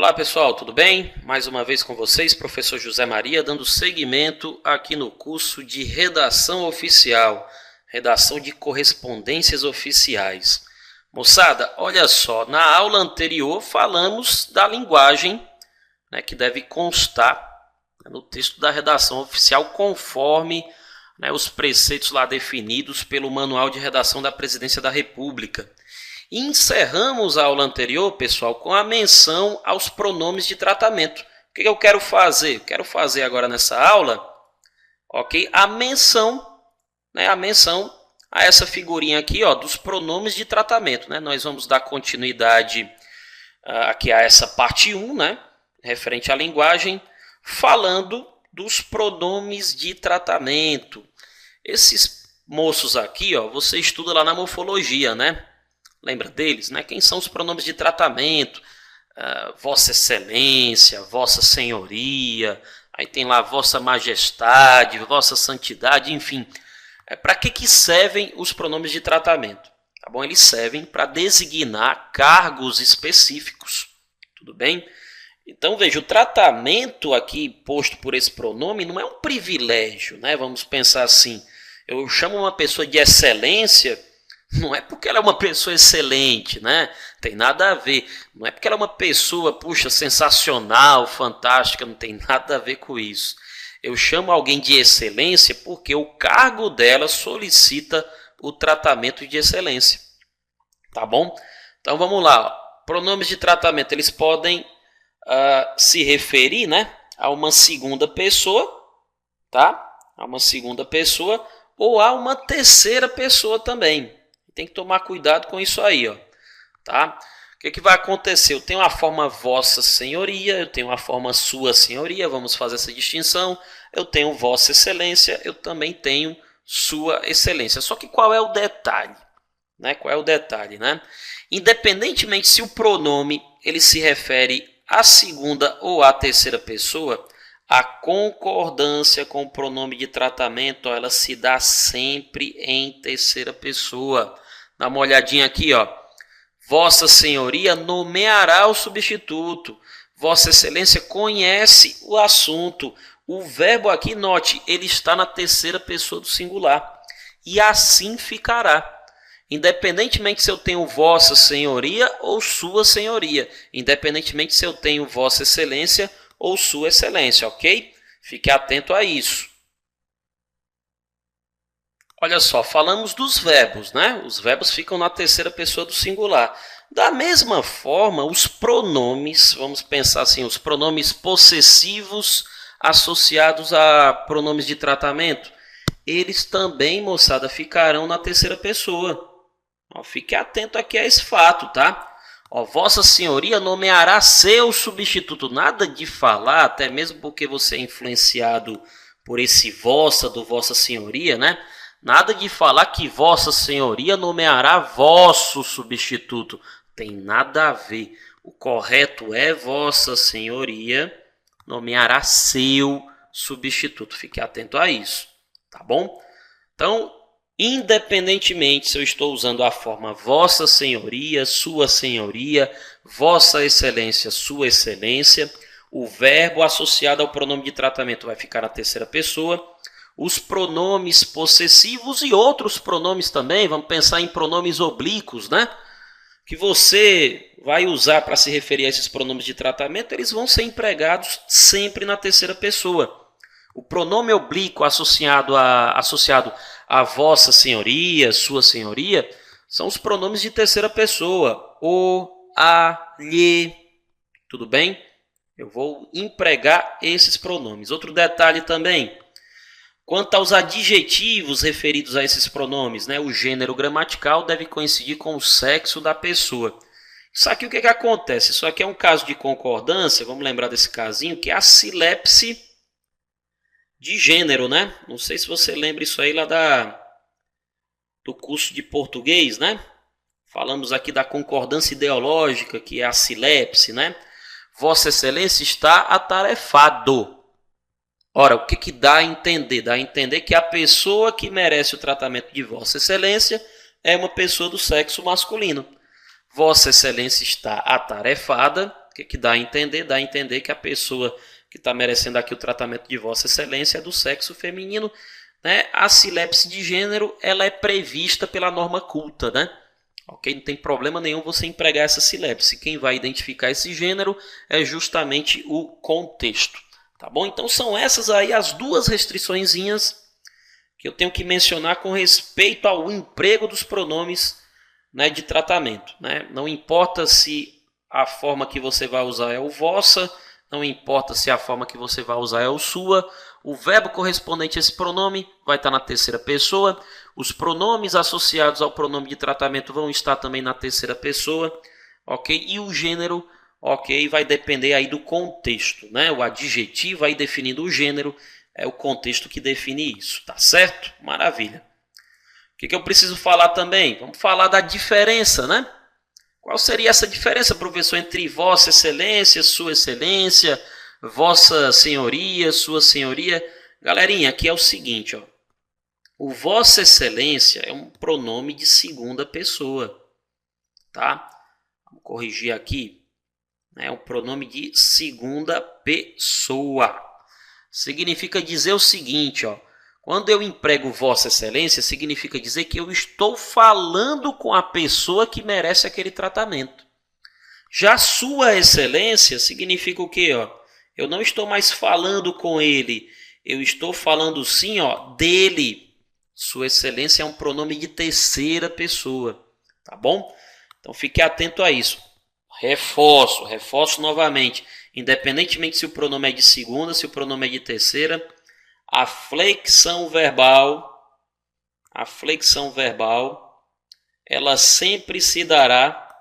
Olá pessoal, tudo bem? Mais uma vez com vocês, professor José Maria, dando seguimento aqui no curso de redação oficial, redação de correspondências oficiais. Moçada, olha só, na aula anterior falamos da linguagem, que deve constar no texto da redação oficial conforme os preceitos lá definidos pelo Manual de Redação da Presidência da República. E encerramos a aula anterior, pessoal, com a menção aos pronomes de tratamento. O que eu quero fazer? Eu quero fazer agora nessa aula, ok? A menção a essa figurinha aqui, dos pronomes de tratamento. Nós vamos dar continuidade aqui a essa parte 1, referente à linguagem, falando dos pronomes de tratamento. Esses moços aqui, você estuda lá na morfologia, Lembra deles, Quem são os pronomes de tratamento? Vossa Excelência, Vossa Senhoria, aí tem lá Vossa Majestade, Vossa Santidade, enfim. Para que servem os pronomes de tratamento? Tá bom? Eles servem para designar cargos específicos, tudo bem? Então, veja, o tratamento aqui posto por esse pronome não é um privilégio, Vamos pensar assim, eu chamo uma pessoa de excelência, não é porque ela é uma pessoa excelente, Tem nada a ver. Não é porque ela é uma pessoa, sensacional, fantástica, não tem nada a ver com isso. Eu chamo alguém de excelência porque o cargo dela solicita o tratamento de excelência. Tá bom? Então vamos lá. Pronomes de tratamento, eles podem se referir, a uma segunda pessoa, tá? A uma segunda pessoa ou a uma terceira pessoa também. Tem que tomar cuidado com isso aí, tá? O que vai acontecer? Eu tenho a forma Vossa Senhoria, eu tenho a forma Sua Senhoria, vamos fazer essa distinção. Eu tenho Vossa Excelência, eu também tenho Sua Excelência. Só que qual é o detalhe? Qual é o detalhe, Independentemente se o pronome ele se refere à segunda ou à terceira pessoa, a concordância com o pronome de tratamento, ela se dá sempre em terceira pessoa. Dá uma olhadinha aqui, Vossa Senhoria nomeará o substituto. Vossa Excelência conhece o assunto. O verbo aqui, note, ele está na terceira pessoa do singular. E assim ficará. Independentemente se eu tenho Vossa Senhoria ou Sua Senhoria. Independentemente se eu tenho Vossa Excelência ou Sua Excelência, ok? Fique atento a isso. Olha só, falamos dos verbos, Os verbos ficam na terceira pessoa do singular. Da mesma forma, os pronomes, vamos pensar assim, os pronomes possessivos associados a pronomes de tratamento, eles também, moçada, ficarão na terceira pessoa. Fique atento aqui a esse fato, tá? Vossa Senhoria nomeará seu substituto. Nada de falar, até mesmo porque você é influenciado por esse vossa do Vossa Senhoria, Nada de falar que Vossa Senhoria nomeará vosso substituto. Tem nada a ver. O correto é Vossa Senhoria nomeará seu substituto. Fique atento a isso, tá bom? Então, independentemente se eu estou usando a forma Vossa Senhoria, Sua Senhoria, Vossa Excelência, Sua Excelência, o verbo associado ao pronome de tratamento vai ficar na terceira pessoa. Os pronomes possessivos e outros pronomes também, vamos pensar em pronomes oblíquos, que você vai usar para se referir a esses pronomes de tratamento, eles vão ser empregados sempre na terceira pessoa. O pronome oblíquo associado a Vossa Senhoria, Sua Senhoria, são os pronomes de terceira pessoa. O, a, lhe, tudo bem? Eu vou empregar esses pronomes. Outro detalhe também, quanto aos adjetivos referidos a esses pronomes, o gênero gramatical deve coincidir com o sexo da pessoa. Isso aqui o que acontece? Isso aqui é um caso de concordância, vamos lembrar desse casinho, que é a silepse de gênero, Não sei se você lembra isso aí lá do curso de português, Falamos aqui da concordância ideológica, que é a silepse, Vossa Excelência está atarefado. Ora, o que dá a entender? Dá a entender que a pessoa que merece o tratamento de Vossa Excelência é uma pessoa do sexo masculino. Vossa Excelência está atarefada O que dá a entender? Dá a entender que a pessoa que está merecendo aqui o tratamento de Vossa Excelência é do sexo feminino, né? A silepse de gênero ela é prevista pela norma culta, né? Ok? Não tem problema nenhum você empregar essa silepse. Quem vai identificar esse gênero é justamente o contexto. Tá bom? Então são essas aí as duas restriçõezinhas que eu tenho que mencionar com respeito ao emprego dos pronomes, né, de tratamento, né? Não importa se a forma que você vai usar é o vossa, não importa se a forma que você vai usar é o sua, o verbo correspondente a esse pronome vai estar na terceira pessoa, os pronomes associados ao pronome de tratamento vão estar também na terceira pessoa, ok? E o gênero, ok, vai depender aí do contexto, né? O adjetivo aí definindo o gênero é o contexto que define isso, tá certo? Maravilha. O que eu preciso falar também? Vamos falar da diferença, né? Qual seria essa diferença, professor, entre Vossa Excelência, Sua Excelência, Vossa Senhoria, Sua Senhoria? Galerinha, aqui é o seguinte, ó. O Vossa Excelência é um pronome de segunda pessoa, tá? Vamos corrigir aqui. É um pronome de segunda pessoa. Significa dizer o seguinte, ó. Quando eu emprego Vossa Excelência, significa dizer que eu estou falando com a pessoa que merece aquele tratamento. Já Sua Excelência significa o quê? Ó? Eu não estou mais falando com ele, eu estou falando sim, ó, dele. Sua Excelência é um pronome de terceira pessoa, tá bom? Então fique atento a isso. Reforço novamente. Independentemente se o pronome é de segunda, se o pronome é de terceira, a flexão verbal, ela sempre se dará,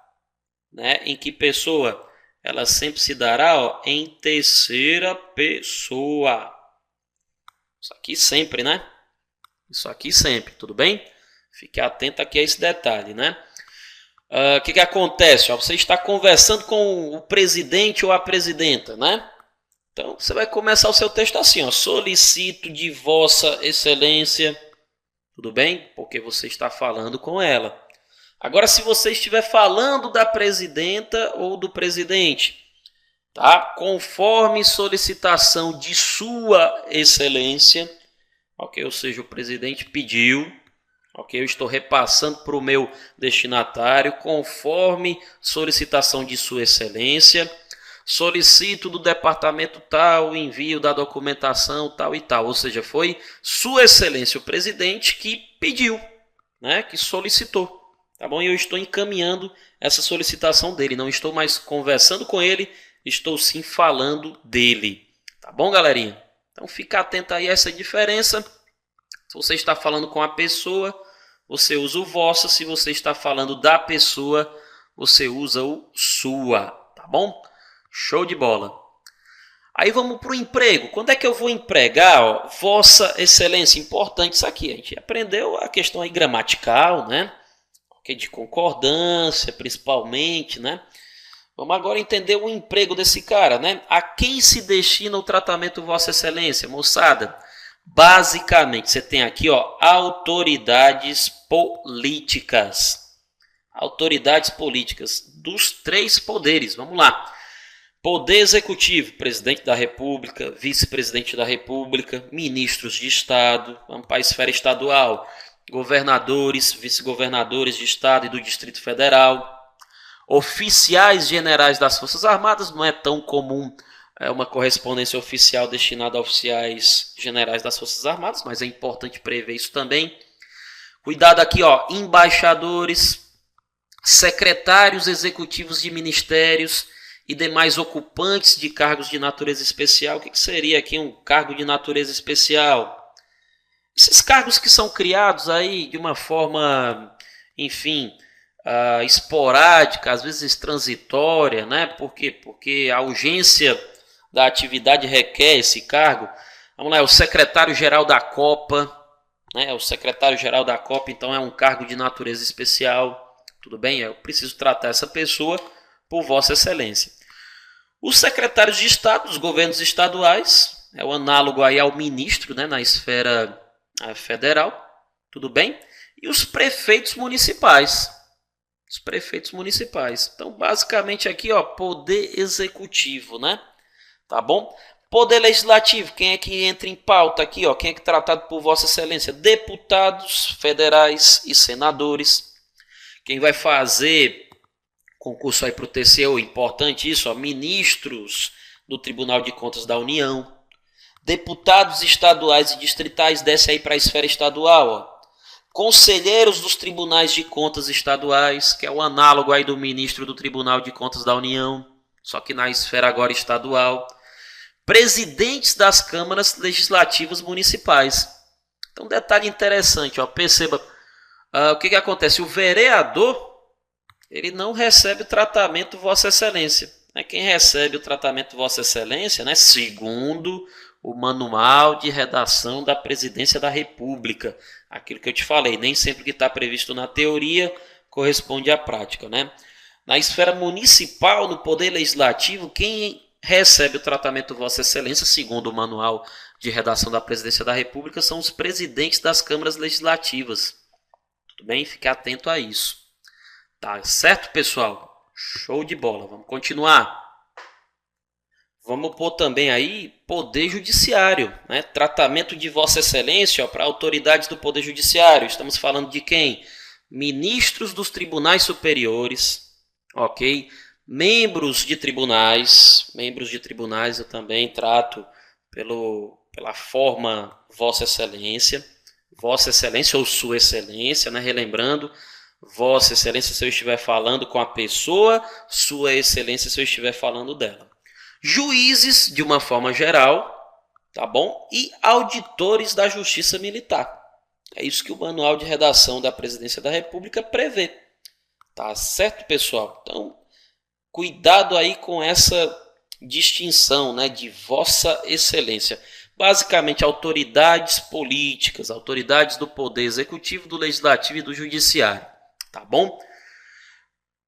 né? Em que pessoa? Ela sempre se dará, ó, em terceira pessoa. Isso aqui sempre, né? Isso aqui sempre, tudo bem? Fique atento aqui a esse detalhe, né? O que acontece? Ó, você está conversando com o presidente ou a presidenta, né? Então, você vai começar o seu texto assim, ó. Solicito de Vossa Excelência, tudo bem? Porque você está falando com ela. Agora, se você estiver falando da presidenta ou do presidente, tá? Conforme solicitação de Sua Excelência, ok? Ou seja, o presidente pediu, ok? Eu estou repassando para o meu destinatário, conforme solicitação de Sua Excelência. Solicito do departamento tal o envio da documentação tal e tal. Ou seja, foi Sua Excelência o presidente que pediu, né? Que solicitou. Tá bom? E eu estou encaminhando essa solicitação dele. Não estou mais conversando com ele, estou sim falando dele. Tá bom, galerinha? Então fica atento aí a essa diferença. Se você está falando com a pessoa, você usa o vossa. Se você está falando da pessoa, você usa o sua. Tá bom? Show de bola. Aí vamos para o emprego. Quando é que eu vou empregar, ó, Vossa Excelência? Importante isso aqui. A gente aprendeu a questão aí gramatical, né? De concordância, principalmente, né? Vamos agora entender o emprego desse cara, né? A quem se destina o tratamento Vossa Excelência, moçada? Basicamente, você tem aqui, ó, autoridades políticas. Autoridades políticas dos três poderes. Vamos lá. Poder Executivo, Presidente da República, Vice-Presidente da República, Ministros de Estado, vamos para a esfera estadual, governadores, vice-governadores de Estado e do Distrito Federal, oficiais generais das Forças Armadas, não é tão comum uma correspondência oficial destinada a oficiais generais das Forças Armadas, mas é importante prever isso também. Cuidado aqui, ó, embaixadores, secretários executivos de ministérios e demais ocupantes de cargos de natureza especial. O que seria aqui um cargo de natureza especial? Esses cargos que são criados aí de uma forma, enfim, esporádica, às vezes transitória, né? Por quê? Porque a urgência da atividade requer esse cargo. Vamos lá, é o secretário-geral da Copa, né? O secretário-geral da Copa, então, é um cargo de natureza especial. Tudo bem? Eu preciso tratar essa pessoa por Vossa Excelência. Os secretários de Estado, dos governos estaduais, é o análogo aí ao ministro, né, na esfera federal, tudo bem? E os prefeitos municipais, Os prefeitos municipais. Então, basicamente aqui, ó, poder executivo, né? Tá bom? Poder legislativo, quem é que entra em pauta aqui, ó? Quem é que é tratado por Vossa Excelência? Deputados federais e senadores. Quem vai fazer concurso aí para o TCU, importante isso, ó, ministros do Tribunal de Contas da União. Deputados estaduais e distritais, desce aí para a esfera estadual, ó. Conselheiros dos tribunais de contas estaduais, que é o análogo aí do ministro do Tribunal de Contas da União, só que na esfera agora estadual. Presidentes das câmaras legislativas municipais. Então, detalhe interessante, ó, perceba o que acontece. O vereador, ele não recebe o tratamento Vossa Excelência. Quem recebe o tratamento Vossa Excelência, né, segundo o manual de redação da Presidência da República. Aquilo que eu te falei, nem sempre que está previsto na teoria corresponde à prática, né? Na esfera municipal, no Poder Legislativo, quem recebe o tratamento Vossa Excelência, segundo o manual de redação da Presidência da República, são os presidentes das câmaras legislativas. Tudo bem? Fique atento a isso. Tá certo, pessoal? Show de bola. Vamos continuar. Vamos pôr também aí Poder Judiciário, né? Tratamento de Vossa Excelência para autoridades do Poder Judiciário. Estamos falando de quem? Ministros dos tribunais superiores, ok? Membros de tribunais eu também trato pela forma Vossa Excelência ou Sua Excelência, né? Relembrando, Vossa Excelência se eu estiver falando com a pessoa, Sua Excelência se eu estiver falando dela. Juízes, de uma forma geral, tá bom? E auditores da Justiça Militar. É isso que o manual de redação da Presidência da República prevê. Tá certo, pessoal? Então, cuidado aí com essa distinção, né, de Vossa Excelência. Basicamente, autoridades políticas, autoridades do Poder Executivo, do Legislativo e do Judiciário. Tá bom?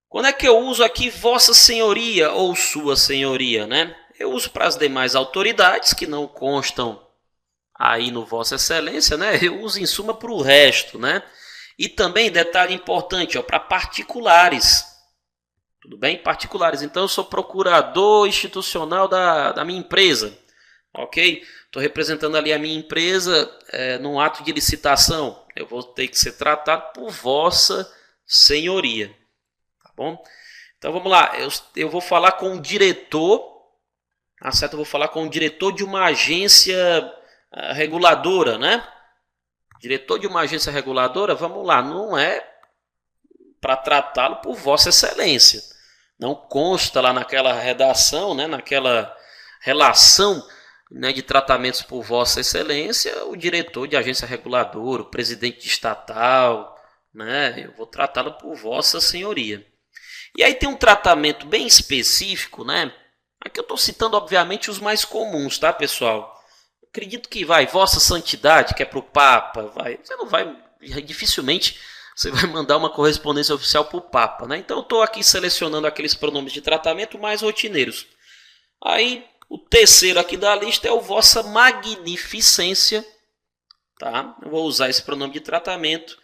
Quando é que eu uso aqui Vossa Senhoria ou Sua Senhoria, né? Eu uso para as demais autoridades que não constam aí no Vossa Excelência, né? Eu uso em suma para o resto, né? E também, detalhe importante, para particulares. Tudo bem? Particulares. Então, eu sou procurador institucional da minha empresa, ok? Estou representando ali a minha empresa num ato de licitação. Eu vou ter que ser tratado por Vossa Senhoria. Bom, então vamos lá, eu vou falar com o diretor, certo? Eu vou falar com o diretor de uma agência reguladora, né? Diretor de uma agência reguladora, vamos lá, não é para tratá-lo por Vossa Excelência. Não consta lá naquela redação, né? Naquela relação, né, de tratamentos por Vossa Excelência, o diretor de agência reguladora, o presidente de estatal, né? Eu vou tratá-lo por Vossa Senhoria. E aí tem um tratamento bem específico, né? Aqui eu estou citando, obviamente, os mais comuns, tá, pessoal? Acredito que Vossa Santidade, que é para o Papa, você não vai, dificilmente você vai mandar uma correspondência oficial para o Papa, né? Então eu estou aqui selecionando aqueles pronomes de tratamento mais rotineiros. Aí o terceiro aqui da lista é o Vossa Magnificência, tá? Eu vou usar esse pronome de tratamento,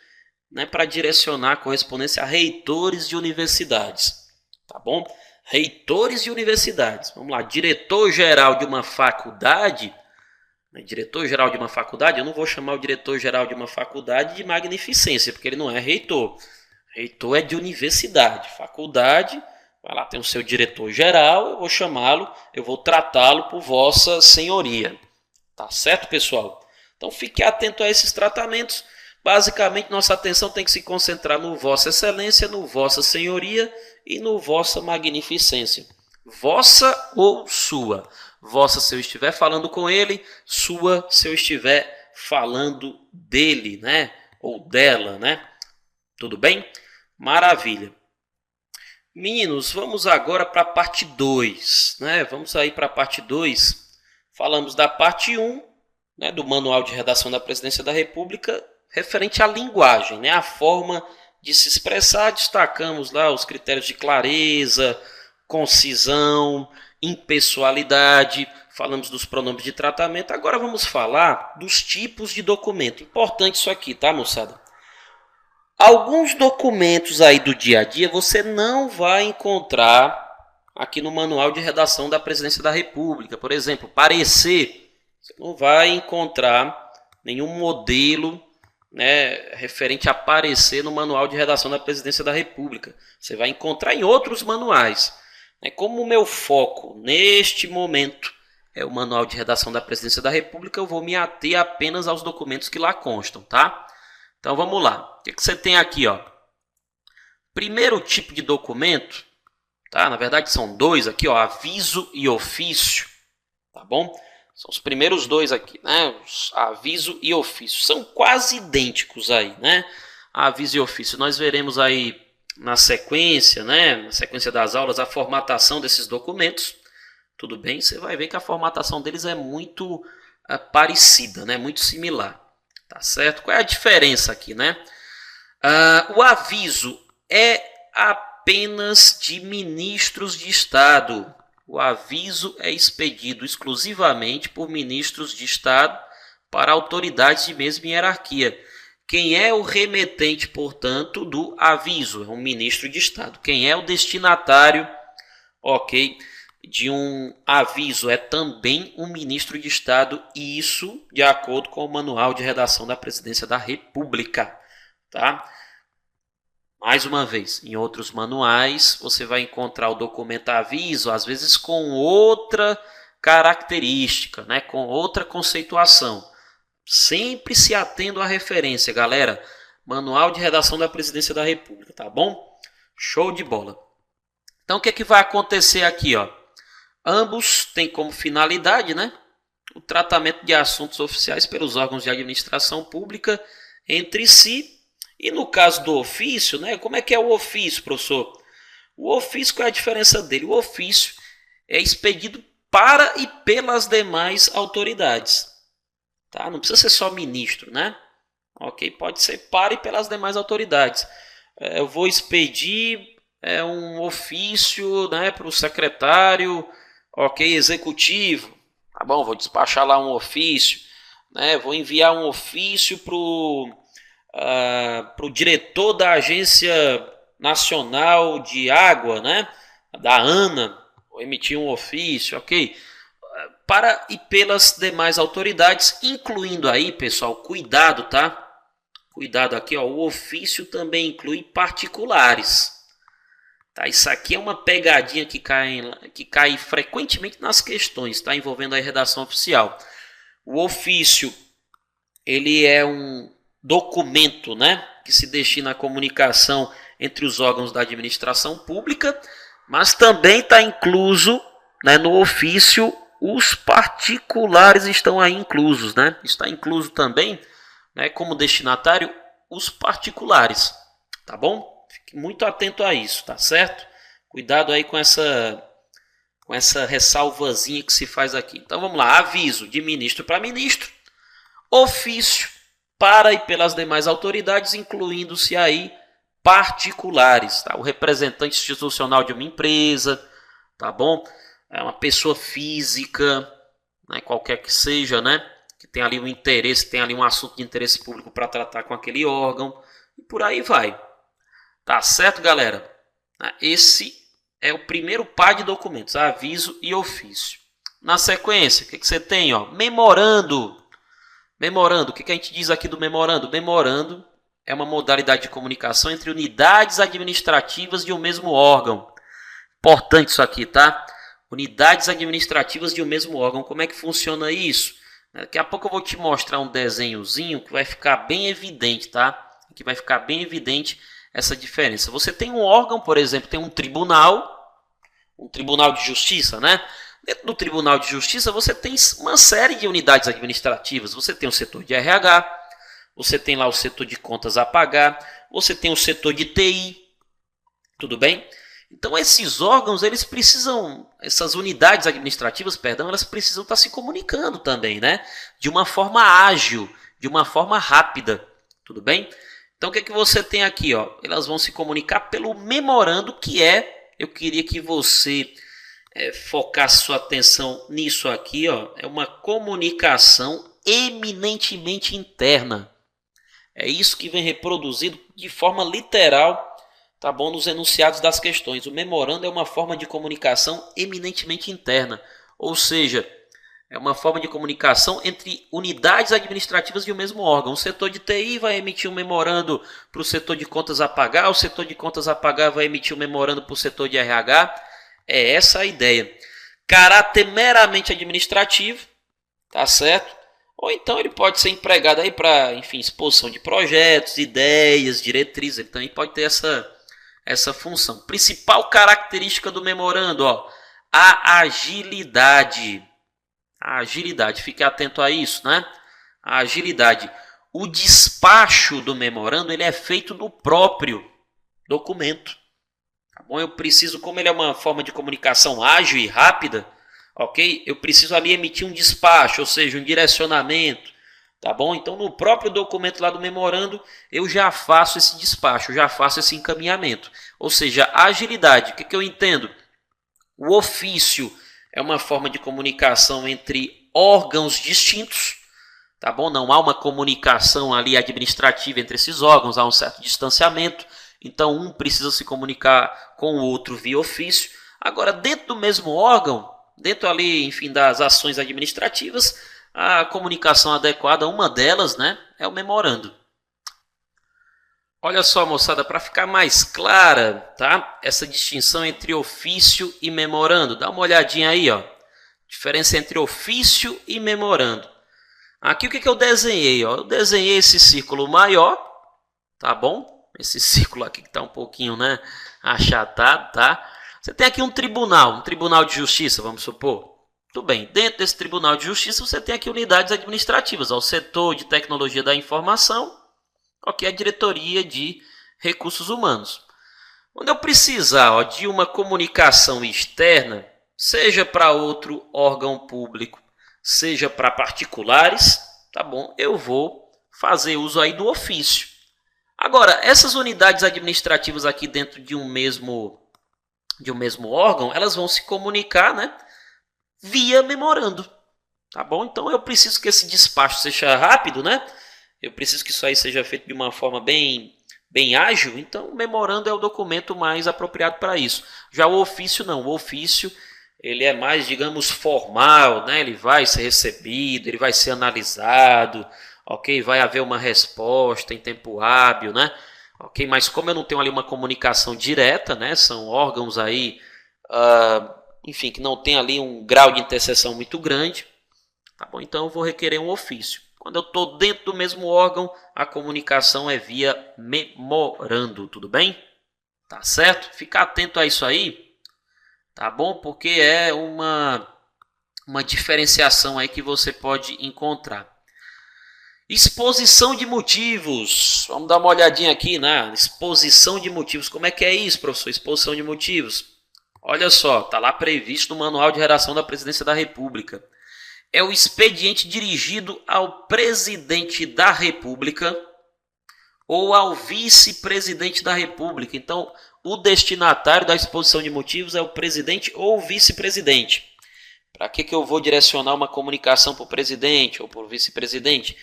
né, para direcionar a correspondência a reitores de universidades, tá bom? Reitores de universidades, vamos lá, diretor-geral de uma faculdade, né, diretor-geral de uma faculdade, eu não vou chamar o diretor-geral de uma faculdade de magnificência, porque ele não é reitor, reitor é de universidade, faculdade, vai lá, tem o seu diretor-geral, eu vou chamá-lo, eu vou tratá-lo por Vossa Senhoria, tá certo, pessoal? Então fique atento a esses tratamentos. Basicamente, nossa atenção tem que se concentrar no Vossa Excelência, no Vossa Senhoria e no Vossa Magnificência. Vossa ou Sua. Vossa se eu estiver falando com ele, Sua se eu estiver falando dele, né? Ou dela, né? Tudo bem? Maravilha. Meninos, vamos agora para a parte 2, né? Vamos aí para a parte 2. Falamos da parte 1, né, do Manual de Redação da Presidência da República, referente à linguagem, né, a forma de se expressar. Destacamos lá os critérios de clareza, concisão, impessoalidade, falamos dos pronomes de tratamento. Agora vamos falar dos tipos de documento. Importante isso aqui, tá, moçada? Alguns documentos aí do dia a dia você não vai encontrar aqui no Manual de Redação da Presidência da República. Por exemplo, parecer, você não vai encontrar nenhum modelo, né, referente a parecer no Manual de Redação da Presidência da República. Você vai encontrar em outros manuais. Como o meu foco neste momento é o Manual de Redação da Presidência da República, eu vou me ater apenas aos documentos que lá constam, tá? Então vamos lá. O que você tem aqui, ó? Primeiro tipo de documento, tá? Na verdade são dois aqui, ó, aviso e ofício, tá bom? São os primeiros dois aqui, né? Aviso e ofício. São quase idênticos aí, né? Aviso e ofício. Nós veremos aí na sequência, né? Na sequência das aulas, a formatação desses documentos. Tudo bem? Você vai ver que a formatação deles é muito parecida, né? Muito similar. Tá certo? Qual é a diferença aqui, né? O aviso é apenas de ministros de Estado. O aviso é expedido exclusivamente por ministros de Estado para autoridades de mesma hierarquia. Quem é o remetente, portanto, do aviso? É um ministro de Estado. Quem é o destinatário, ok, de um aviso? É também um ministro de Estado, e isso de acordo com o Manual de Redação da Presidência da República, tá? Mais uma vez, em outros manuais você vai encontrar o documento aviso, às vezes com outra característica, né? Com outra conceituação. Sempre se atendo à referência, galera. Manual de Redação da Presidência da República, tá bom? Show de bola. Então o que é que vai acontecer aqui, ó? Ambos têm como finalidade, né, o tratamento de assuntos oficiais pelos órgãos de administração pública entre si. E no caso do ofício, né, como é que é o ofício, professor? O ofício, qual é a diferença dele? O ofício é expedido para e pelas demais autoridades. Tá? Não precisa ser só ministro, né? Ok, pode ser para e pelas demais autoridades. Eu vou expedir um ofício, né, para o secretário, ok, executivo. Tá bom, vou despachar lá um ofício, né? Vou enviar um ofício para o diretor da Agência Nacional de Água, né? Da ANA, vou emitir um ofício, ok? Para e pelas demais autoridades, incluindo aí, pessoal, cuidado, tá? Cuidado aqui, ó, o ofício também inclui particulares. Tá? Isso aqui é uma pegadinha que cai frequentemente nas questões, tá? Envolvendo a redação oficial. O ofício, ele é um documento, né, que se destina à comunicação entre os órgãos da administração pública, mas também está incluso, né, no ofício, os particulares estão aí inclusos, né? Está incluso também, né, como destinatário, os particulares, tá bom? Fique muito atento a isso, tá certo? Cuidado aí com essa ressalvazinha que se faz aqui. Então vamos lá, aviso de ministro para ministro, ofício para e pelas demais autoridades, incluindo-se aí particulares, tá? O representante institucional de uma empresa, tá bom? É uma pessoa física, né, qualquer que seja, né, que tem ali um interesse, tem ali um assunto de interesse público para tratar com aquele órgão, e por aí vai. Tá certo, galera? Esse é o primeiro par de documentos, aviso e ofício. Na sequência, o que você tem? Ó? Memorando. Memorando, o que a gente diz aqui do memorando? Memorando é uma modalidade de comunicação entre unidades administrativas de um mesmo órgão. Importante isso aqui, tá? Unidades administrativas de um mesmo órgão. Como é que funciona isso? Daqui a pouco eu vou te mostrar um desenhozinho que vai ficar bem evidente, tá? Que vai ficar bem evidente essa diferença. Você tem um órgão, por exemplo, tem um tribunal de justiça, né? Dentro do Tribunal de Justiça você tem uma série de unidades administrativas. Você tem o setor de RH, você tem lá o setor de contas a pagar, você tem o setor de TI, tudo bem? Então esses órgãos, essas unidades administrativas, elas precisam estar se comunicando também, né? De uma forma ágil, de uma forma rápida, tudo bem? Então o que você tem aqui, ó? Elas vão se comunicar pelo memorando, que eu queria que você focasse sua atenção nisso aqui, ó. É uma comunicação eminentemente interna. É isso que vem reproduzido de forma literal, tá bom, nos enunciados das questões. O memorando é uma forma de comunicação eminentemente interna, ou seja, é uma forma de comunicação entre unidades administrativas de um mesmo órgão. O setor de TI vai emitir um memorando para o setor de contas a pagar, o setor de contas a pagar vai emitir um memorando para o setor de RH. É essa a ideia. Caráter meramente administrativo, tá certo? Ou então ele pode ser empregado aí para, enfim, exposição de projetos, ideias, diretrizes. Ele também pode ter essa função. Principal característica do memorando, ó, a agilidade. A agilidade, fique atento a isso, né? A agilidade. O despacho do memorando ele é feito no próprio documento. Tá bom? Eu preciso, como ele é uma forma de comunicação ágil e rápida, ok? Eu preciso ali emitir um despacho, ou seja, um direcionamento. Tá bom? Então, no próprio documento lá do memorando, eu já faço esse despacho, eu já faço esse encaminhamento. Ou seja, a agilidade. O que eu entendo? O ofício é uma forma de comunicação entre órgãos distintos, tá bom? Não há uma comunicação ali administrativa entre esses órgãos, há um certo distanciamento, então um precisa se comunicar com o outro via ofício. Agora, dentro do mesmo órgão, dentro ali, enfim, das ações administrativas, a comunicação adequada, uma delas, né, é o memorando. Olha só, moçada, para ficar mais clara, tá? Essa distinção entre ofício e memorando. Dá uma olhadinha aí, ó. Diferença entre ofício e memorando. Aqui o que eu desenhei, ó? Eu desenhei esse círculo maior, tá bom? Esse círculo aqui que está um pouquinho, né, achatado, tá? Você tem aqui um tribunal de justiça, vamos supor. Tudo bem, dentro desse tribunal de justiça você tem aqui unidades administrativas, ó, o setor de tecnologia da informação, ok, a diretoria de recursos humanos. Quando eu precisar, ó, de uma comunicação externa, seja para outro órgão público, seja para particulares, tá bom? Eu vou fazer uso aí do ofício. Agora, essas unidades administrativas aqui dentro de um mesmo órgão, elas vão se comunicar, né, via memorando, tá bom? Então eu preciso que esse despacho seja rápido, né? Eu preciso que isso aí seja feito de uma forma bem ágil, então o memorando é o documento mais apropriado para isso. Já o ofício não, o ofício ele é mais, digamos, formal, né? Ele vai ser recebido, ele vai ser analisado, ok? Vai haver uma resposta em tempo hábil, né? Ok, mas como eu não tenho ali uma comunicação direta, né? São órgãos aí, enfim, que não tem ali um grau de interseção muito grande, tá bom? Então eu vou requerer um ofício. Quando eu estou dentro do mesmo órgão, a comunicação é via memorando, tudo bem? Tá certo? Fica atento a isso aí, tá bom? Porque é uma diferenciação aí que você pode encontrar. Exposição de motivos. Vamos dar uma olhadinha aqui na exposição de motivos. Como é que é isso, professor? Exposição de motivos. Olha só, está lá previsto no Manual de Redação da Presidência da República. É o expediente dirigido ao presidente da República ou ao vice-presidente da República. Então, o destinatário da exposição de motivos é o presidente ou o vice-presidente. Para que eu vou direcionar uma comunicação para o presidente ou para o vice-presidente?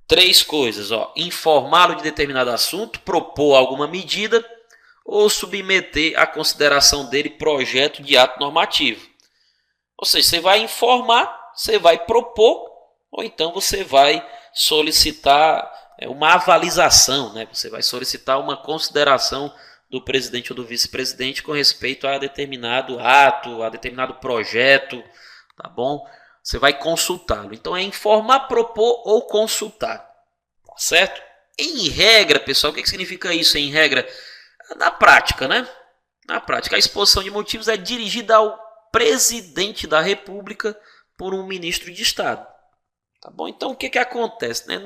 3 coisas, ó: informá-lo de determinado assunto, propor alguma medida ou submeter à consideração dele projeto de ato normativo. Ou seja, você vai informar, você vai propor, ou então você vai solicitar uma avalização, né? Você vai solicitar uma consideração do presidente ou do vice-presidente com respeito a determinado ato, a determinado projeto, tá bom? Você vai consultá-lo. Então é informar, propor ou consultar, tá certo? Em regra, pessoal, o que significa isso em regra? Na prática, né? Na prática, a exposição de motivos é dirigida ao presidente da República por um ministro de Estado. Tá bom? Então, o que acontece? Né?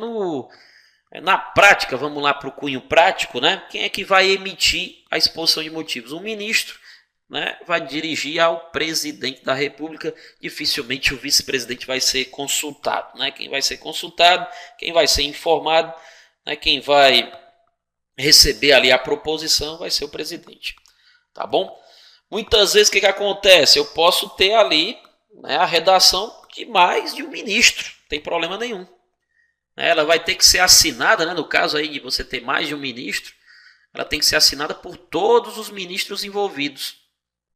Na prática, vamos lá para o cunho prático, né? Quem é que vai emitir a exposição de motivos? Um ministro, né? Vai dirigir ao presidente da República. Dificilmente o vice-presidente vai ser consultado. Né? Quem vai ser consultado, quem vai ser informado, né? Quem vai receber ali a proposição vai ser o presidente. Tá bom? Muitas vezes o que acontece? Eu posso ter ali, né, a redação de mais de um ministro, não tem problema nenhum. Ela vai ter que ser assinada, né, no caso aí de você ter mais de um ministro, ela tem que ser assinada por todos os ministros envolvidos,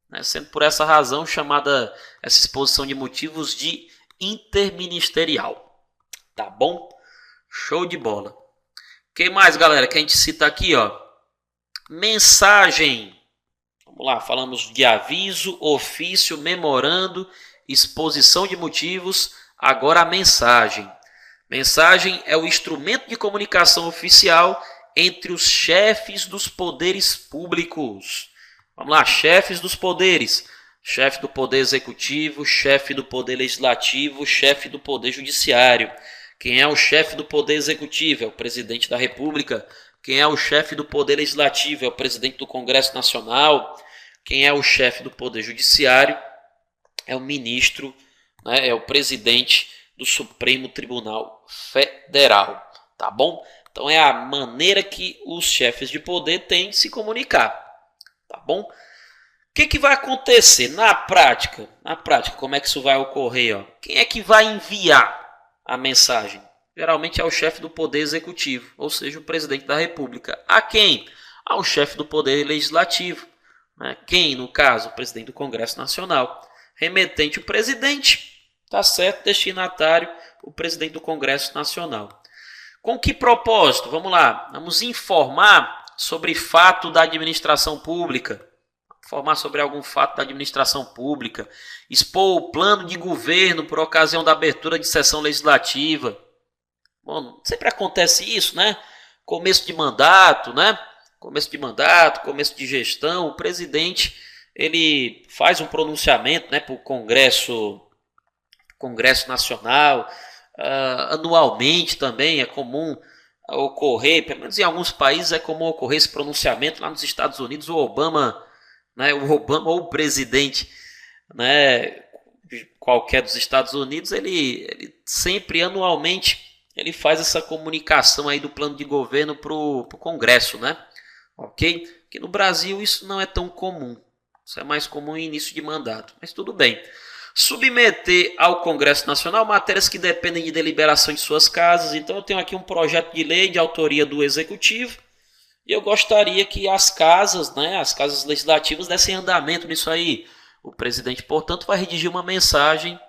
né, sendo por essa razão chamada essa exposição de motivos de interministerial. Tá bom? Show de bola. O que mais, galera, que a gente cita aqui, ó? Mensagem. Vamos lá, falamos de aviso, ofício, memorando, exposição de motivos, agora a mensagem. Mensagem é o instrumento de comunicação oficial entre os chefes dos poderes públicos. Vamos lá, chefes dos poderes. Chefe do poder executivo, chefe do poder legislativo, chefe do poder judiciário. Quem é o chefe do poder executivo? É o presidente da República. Quem é o chefe do poder legislativo? É o presidente do Congresso Nacional. Quem é o chefe do poder judiciário? É o ministro, né? É o presidente do Supremo Tribunal Federal. Tá bom? Então é a maneira que os chefes de poder têm de se comunicar. Tá bom? O que vai acontecer na prática? Na prática, como é que isso vai ocorrer? Ó? Quem é que vai enviar a mensagem? Geralmente é o chefe do poder executivo, ou seja, o presidente da República. A quem? Ao chefe do poder legislativo. Né? Quem, no caso? O presidente do Congresso Nacional. Remetente, o presidente. Tá certo? Destinatário, o presidente do Congresso Nacional. Com que propósito? Vamos lá. Vamos informar sobre fato da administração pública. Informar sobre algum fato da administração pública. Expor o plano de governo por ocasião da abertura de sessão legislativa. Bom, sempre acontece isso, né? Começo de mandato, né? Começo de mandato, começo de gestão, o presidente ele faz um pronunciamento, né, para o Congresso Nacional, anualmente também é comum ocorrer, pelo menos em alguns países é comum ocorrer esse pronunciamento. Lá nos Estados Unidos o Obama, né, ou o presidente, né, qualquer dos Estados Unidos, ele sempre anualmente ele faz essa comunicação aí do plano de governo para o Congresso, né? Ok? Que no Brasil isso não é tão comum. Isso é mais comum em início de mandato. Mas tudo bem. Submeter ao Congresso Nacional matérias que dependem de deliberação de suas casas. Então eu tenho aqui um projeto de lei de autoria do Executivo. E eu gostaria que as casas, né, as casas legislativas dessem andamento nisso aí. O presidente, portanto, vai redigir uma mensagem,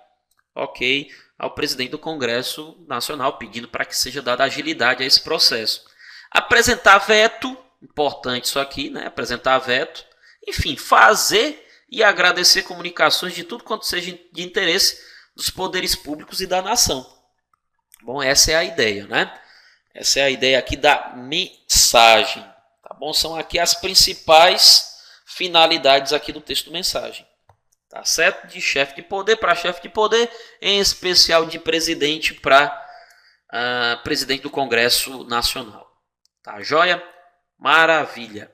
ok, ao presidente do Congresso Nacional, pedindo para que seja dada agilidade a esse processo. Apresentar veto, importante isso aqui, né? Apresentar veto. Enfim, fazer e agradecer comunicações de tudo quanto seja de interesse dos poderes públicos e da nação. Bom, essa é a ideia, né? Essa é a ideia aqui da mensagem. Tá bom? São aqui as principais finalidades aqui do texto mensagem. Tá certo? De chefe de poder para chefe de poder, em especial de presidente para presidente do Congresso Nacional. Tá joia? Maravilha.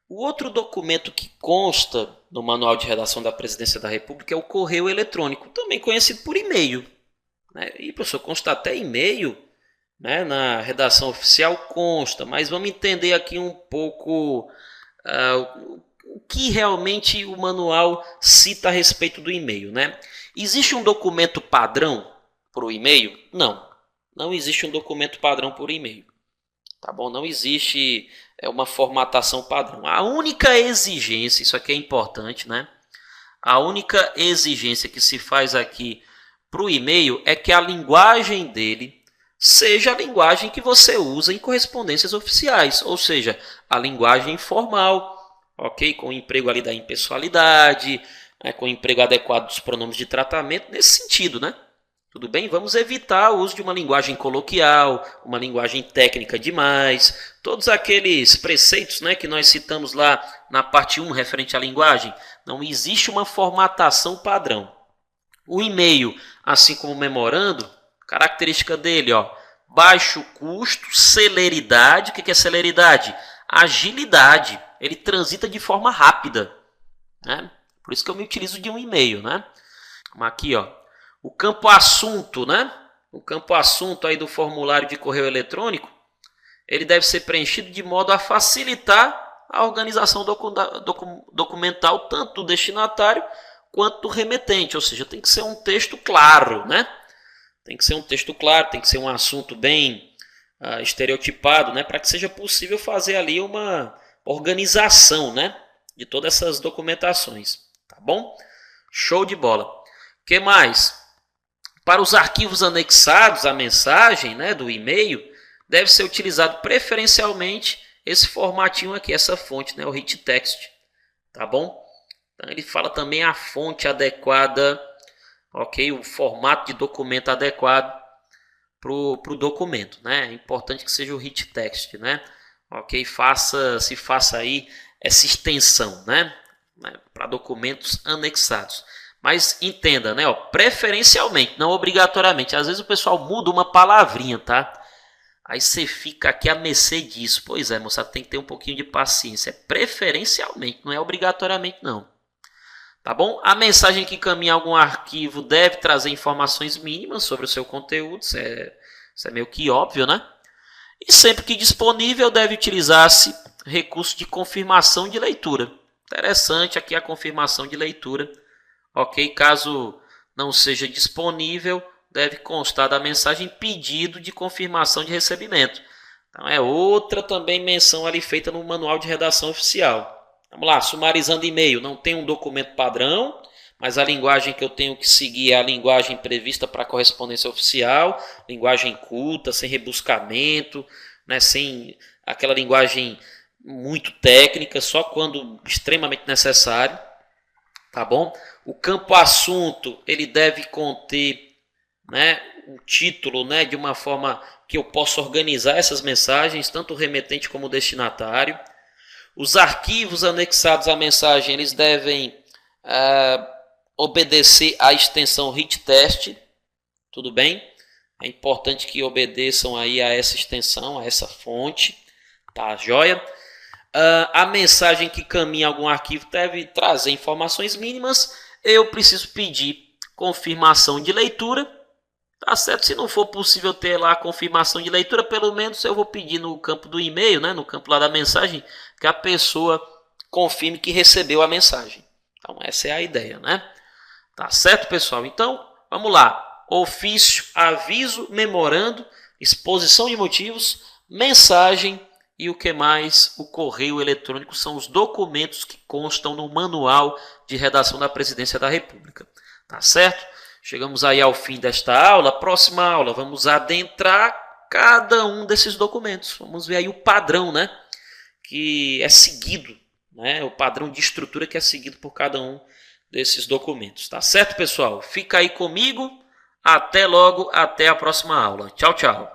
O outro documento que consta no Manual de Redação da Presidência da República é o correio eletrônico, também conhecido por e-mail. Né? E, professor, consta até e-mail, né? Na redação oficial consta, mas vamos entender aqui um pouco o que realmente o manual cita a respeito do e-mail, né? Existe um documento padrão para o e-mail? Não, não existe um documento padrão por e-mail. Tá bom? Não existe uma formatação padrão. A única exigência, isso aqui é importante, né? A única exigência que se faz aqui para o e-mail é que a linguagem dele seja a linguagem que você usa em correspondências oficiais, ou seja, a linguagem formal, ok? Com o emprego ali da impessoalidade, né? Com o emprego adequado dos pronomes de tratamento, nesse sentido, né? Tudo bem? Vamos evitar o uso de uma linguagem coloquial, uma linguagem técnica demais, todos aqueles preceitos, né, que nós citamos lá na parte 1 referente à linguagem. Não existe uma formatação padrão. O e-mail, assim como o memorando, característica dele, ó, baixo custo, celeridade. O que é celeridade? Agilidade. Ele transita de forma rápida, né? Por isso que eu me utilizo de um e-mail, né? Como aqui, ó. O campo assunto, né? O campo assunto aí do formulário de correio eletrônico, ele deve ser preenchido de modo a facilitar a organização documental tanto do destinatário quanto do remetente, ou seja, tem que ser um texto claro, né? Tem que ser um texto claro, tem que ser um assunto bem estereotipado, né, para que seja possível fazer ali uma organização, né, de todas essas documentações, tá bom? Show de bola. O que mais? Para os arquivos anexados à mensagem, né, do e-mail, deve ser utilizado preferencialmente esse formatinho aqui, essa fonte, né, o rich text, tá bom? Então ele fala também a fonte adequada, ok, o formato de documento adequado para o documento, né? É importante que seja o rich text, né? Ok, se faça aí essa extensão, né? Para documentos anexados. Mas entenda, né? Ó, preferencialmente, não obrigatoriamente. Às vezes o pessoal muda uma palavrinha, tá? Aí você fica aqui a mercê disso. Pois é, moçada, tem que ter um pouquinho de paciência. É preferencialmente, não é obrigatoriamente, não. Tá bom? A mensagem que caminha a algum arquivo deve trazer informações mínimas sobre o seu conteúdo. Isso é meio que óbvio, né? E sempre que disponível, deve utilizar-se recurso de confirmação de leitura. Interessante aqui a confirmação de leitura. Ok? Caso não seja disponível, deve constar da mensagem pedido de confirmação de recebimento. Então é outra também menção ali feita no manual de redação oficial. Vamos lá, sumarizando e-mail. Não tem um documento padrão, mas a linguagem que eu tenho que seguir é a linguagem prevista para a correspondência oficial, linguagem culta, sem rebuscamento, né, sem aquela linguagem muito técnica, só quando extremamente necessário, tá bom? O campo assunto, ele deve conter, né, um título, né, de uma forma que eu possa organizar essas mensagens, tanto o remetente como o destinatário. Os arquivos anexados à mensagem, eles devem obedecer à extensão rich text, tudo bem? É importante que obedeçam aí a essa extensão, a essa fonte, tá joia? A mensagem que caminha a algum arquivo deve trazer informações mínimas. Eu preciso pedir confirmação de leitura, tá certo? Se não for possível ter lá a confirmação de leitura, pelo menos eu vou pedir no campo do e-mail, né, no campo lá da mensagem, que a pessoa confirme que recebeu a mensagem. Então essa é a ideia, né? Tá certo, pessoal? Então, vamos lá. Ofício, aviso, memorando, exposição de motivos, mensagem e o que mais? O correio eletrônico são os documentos que constam no manual de redação da Presidência da República. Tá certo? Chegamos aí ao fim desta aula. Próxima aula, vamos adentrar cada um desses documentos. Vamos ver aí o padrão, né, que é seguido, né, o padrão de estrutura que é seguido por cada um desses documentos. Tá certo, pessoal? Fica aí comigo. Até logo, até a próxima aula. Tchau, tchau.